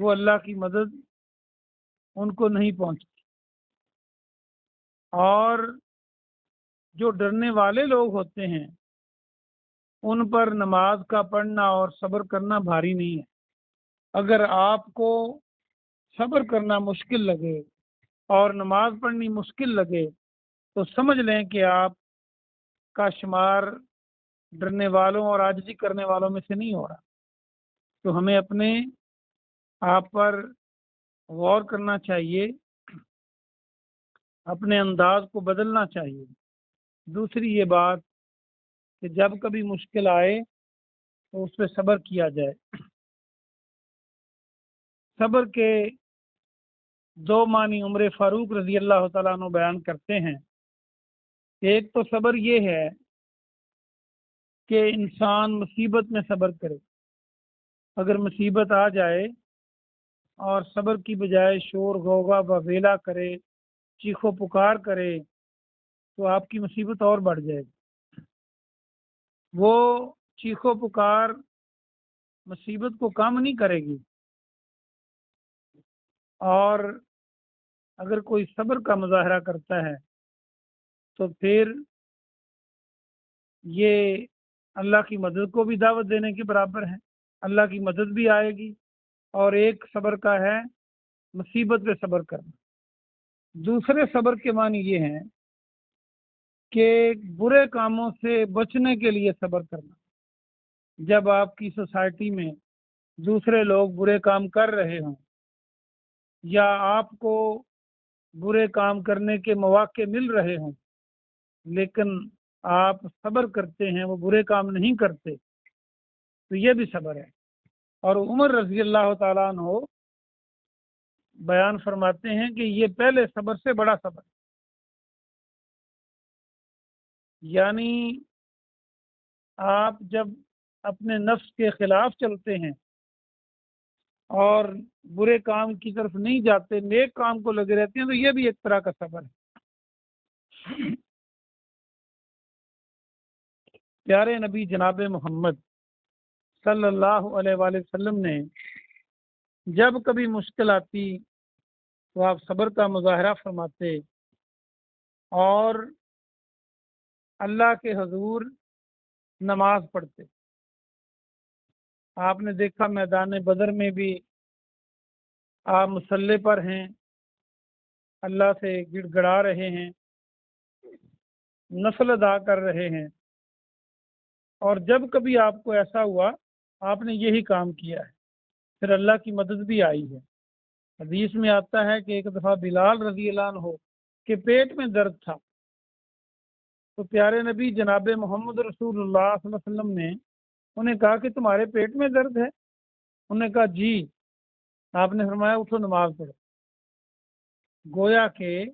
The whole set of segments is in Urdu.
وہ اللہ کی مدد ان کو نہیں پہنچتی۔ اور جو ڈرنے والے لوگ ہوتے ہیں ان پر نماز کا پڑھنا اور صبر کرنا بھاری نہیں ہے۔ اگر آپ کو صبر کرنا مشکل لگے اور نماز پڑھنی مشکل لگے تو سمجھ لیں کہ آپ کا شمار ڈرنے والوں اور عاجزی کرنے والوں میں سے نہیں ہو رہا۔ تو ہمیں اپنے آپ پر غور کرنا چاہیے، اپنے انداز کو بدلنا چاہیے۔ دوسری یہ بات کہ جب کبھی مشکل آئے تو اس پہ صبر کیا جائے۔ صبر کے دو معنی عمر فاروق رضی اللہ تعالیٰ عنہ بیان کرتے ہیں۔ ایک تو صبر یہ ہے کہ انسان مصیبت میں صبر کرے۔ اگر مصیبت آ جائے اور صبر کی بجائے شور غوغا وویلا کرے، چیخو پکار کرے، تو آپ کی مصیبت اور بڑھ جائے گی۔ وہ چیخو پکار مصیبت کو کم نہیں کرے گی۔ اور اگر کوئی صبر کا مظاہرہ کرتا ہے تو پھر یہ اللہ کی مدد کو بھی دعوت دینے کے برابر ہے۔ اللہ کی مدد بھی آئے گی، اور ایک صبر کا ہے مصیبت پہ صبر کرنا۔ دوسرے صبر کے معنی یہ ہیں کہ برے کاموں سے بچنے کے لیے صبر کرنا۔ جب آپ کی سوسائٹی میں دوسرے لوگ برے کام کر رہے ہوں یا آپ کو برے کام کرنے کے مواقع مل رہے ہوں لیکن آپ صبر کرتے ہیں، وہ برے کام نہیں کرتے، تو یہ بھی صبر ہے۔ اور عمر رضی اللہ تعالیٰ عنہ بیان فرماتے ہیں کہ یہ پہلے صبر سے بڑا صبر، یعنی آپ جب اپنے نفس کے خلاف چلتے ہیں اور برے کام کی طرف نہیں جاتے، نیک کام کو لگے رہتے ہیں، تو یہ بھی ایک طرح کا صبر ہے۔ پیارے نبی جناب محمد صلی اللہ علیہ وآلہ وسلم نے جب کبھی مشکل آتی تو آپ صبر کا مظاہرہ فرماتے اور اللہ کے حضور نماز پڑھتے۔ آپ نے دیکھا میدان بدر میں بھی آپ مصلے پر ہیں، اللہ سے گڑ گڑا رہے ہیں، نفل ادا کر رہے ہیں، اور جب کبھی آپ کو ایسا ہوا آپ نے یہی کام کیا ہے، پھر اللہ کی مدد بھی آئی ہے۔ حدیث میں آتا ہے کہ ایک دفعہ بلال رضی اللہ عنہ کے پیٹ میں درد تھا، تو پیارے نبی جناب محمد رسول اللہ صلی اللہ علیہ وسلم نے انہیں کہا کہ تمہارے پیٹ میں درد ہے؟ انہوں نے کہا جی۔ آپ نے فرمایا اٹھو نماز پڑھو۔ گویا کہ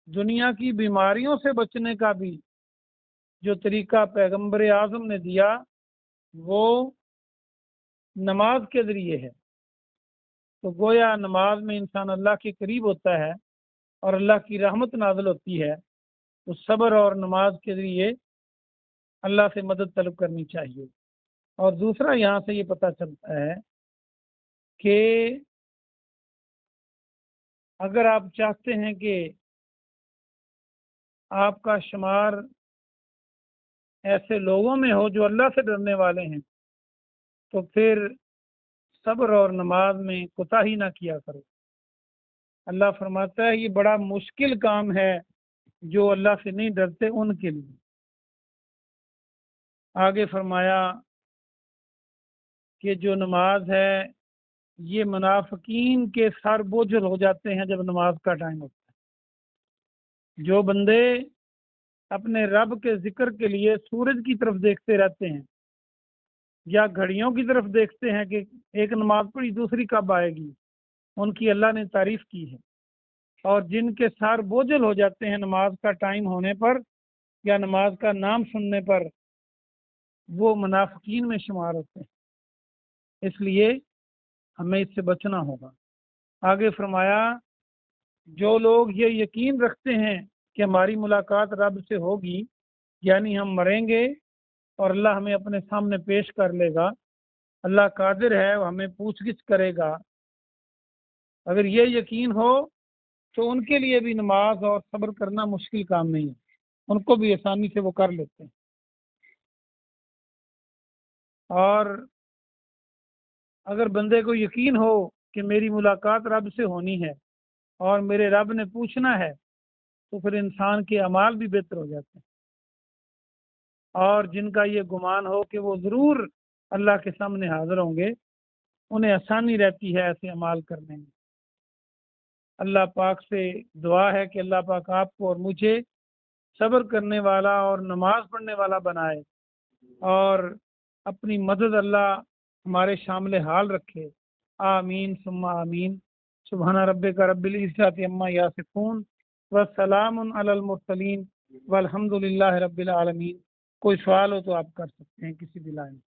دنیا کی بیماریوں سے بچنے کا بھی جو طریقہ پیغمبر اعظم نے دیا وہ نماز کے ذریعے ہے۔ تو گویا نماز میں انسان اللہ کے قریب ہوتا ہے اور اللہ کی رحمت نازل ہوتی ہے، تو صبر اور نماز کے ذریعے اللہ سے مدد طلب کرنی چاہیے۔ اور دوسرا یہاں سے یہ پتہ چلتا ہے کہ اگر آپ چاہتے ہیں کہ آپ کا شمار ایسے لوگوں میں ہو جو اللہ سے ڈرنے والے ہیں، تو پھر صبر اور نماز میں کوتاہی نہ کیا کرو۔ اللہ فرماتا ہے یہ بڑا مشکل کام ہے جو اللہ سے نہیں ڈرتے ان کے لیے۔ آگے فرمایا کہ جو نماز ہے یہ منافقین کے سر بوجھل ہو جاتے ہیں جب نماز کا ٹائم ہوتا ہے۔ جو بندے اپنے رب کے ذکر کے لیے سورج کی طرف دیکھتے رہتے ہیں یا گھڑیوں کی طرف دیکھتے ہیں کہ ایک نماز پڑھی دوسری کب آئے گی، ان کی اللہ نے تعریف کی ہے۔ اور جن کے سر بوجھل ہو جاتے ہیں نماز کا ٹائم ہونے پر یا نماز کا نام سننے پر، وہ منافقین میں شمار ہوتے ہیں۔ اس لیے ہمیں اس سے بچنا ہوگا۔ آگے فرمایا جو لوگ یہ یقین رکھتے ہیں کہ ہماری ملاقات رب سے ہوگی، یعنی ہم مریں گے اور اللہ ہمیں اپنے سامنے پیش کر لے گا، اللہ قادر ہے وہ ہمیں پوچھ گچھ کرے گا، اگر یہ یقین ہو تو ان کے لیے بھی نماز اور صبر کرنا مشکل کام نہیں ہے، ان کو بھی آسانی سے وہ کر لیتے ہیں۔ اور اگر بندے کو یقین ہو کہ میری ملاقات رب سے ہونی ہے اور میرے رب نے پوچھنا ہے، تو پھر انسان کے اعمال بھی بہتر ہو جاتے ہیں۔ اور جن کا یہ گمان ہو کہ وہ ضرور اللہ کے سامنے حاضر ہوں گے، انہیں آسانی رہتی ہے ایسے اعمال کرنے میں۔ اللہ پاک سے دعا ہے کہ اللہ پاک آپ کو اور مجھے صبر کرنے والا اور نماز پڑھنے والا بنائے، اور اپنی مدد اللہ ہمارے شامل حال رکھے۔ آمین ثم آمین۔ سبحان ربک رب العزت عما یصفون وسلام علی المرسلین والحمد للہ رب العالمین۔ کوئی سوال ہو تو آپ کر سکتے ہیں کسی بھی لائن۔